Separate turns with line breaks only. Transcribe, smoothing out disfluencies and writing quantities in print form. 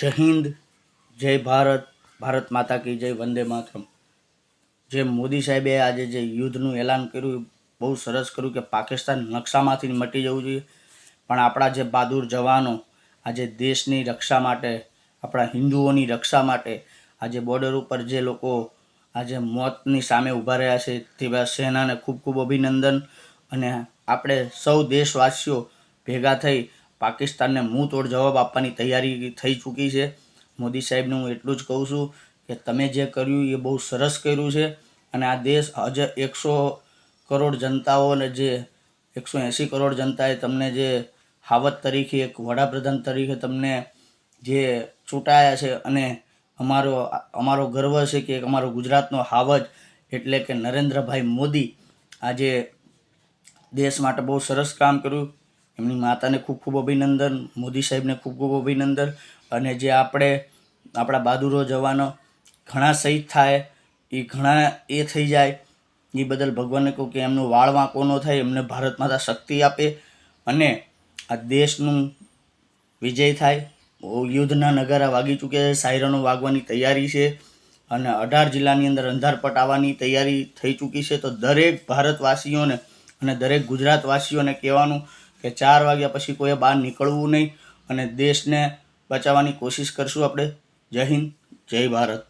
જય હિન્દ, જય ભારત, ભારત માતા કી જય, વંદે માતરમ। જે મોદી સાહેબે આજે જે યુદ્ધનું એલાન કર્યું, બહુ સરસ કર્યું કે પાકિસ્તાન નકશામાંથી મટી જવું જોઈએ। પણ આપણા જે બહાદુર જવાનો આજે દેશની રક્ષા માટે, આપણા હિન્દુઓની રક્ષા માટે આજે બોર્ડર ઉપર જે લોકો આજે મોતની સામે ઊભા રહ્યા છે તેવા સેનાને ખૂબ ખૂબ અભિનંદન। અને આપણે સૌ દેશવાસીઓ ભેગા થઈ પાકિસ્તાનને મુંહ તોડ જવાબ આપવાની તૈયારી થઈ ચૂકી છે। મોદી સાહેબને હું એટલું જ કહું છું કે તમે જે કર્યું એ બહુ સરસ કર્યું છે। અને આ દેશ હજુ 100 કરોડ જનતાઓને જે 180 કરોડ જનતાએ તમને જે હાવત તરીકે એક વડાપ્રધાન તરીકે તમને જે ચૂંટાયા છે, અને અમારો ગર્વ છે કે અમારો ગુજરાતનો હાવજ એટલે કે નરેન્દ્રભાઈ મોદી આજે દેશ માટે બહુ સરસ કામ કર્યું। એમની માતાને ખૂબ ખૂબ અભિનંદન, મોદી સાહેબને ખૂબ ખૂબ અભિનંદન। અને જે આપણા બહાદુરો જવાનો ઘણા શહીદ થાય, એ ઘણા એ થઈ જાય, એ બદલ ભગવાનને કહું કે એમનો વાળ વાંકો ન થાય, એમને ભારત માતા શક્તિ આપે અને આ દેશનું વિજય થાય। યુદ્ધના નગારા વાગી ચૂક્યા છે, સાયરનો વાગવાની તૈયારી છે અને 18 જિલ્લાની અંદર અંધારપટ આવવાની તૈયારી થઈ ચૂકી છે। તો દરેક ભારતવાસીઓને અને દરેક ગુજરાતવાસીઓને કહેવાનું કે 4 વાગ્યા પછી કોઈએ બહાર નીકળવું નહીં અને દેશને બચાવવાની કોશિશ કરશું આપણે। જય હિન્દ, જય ભારત।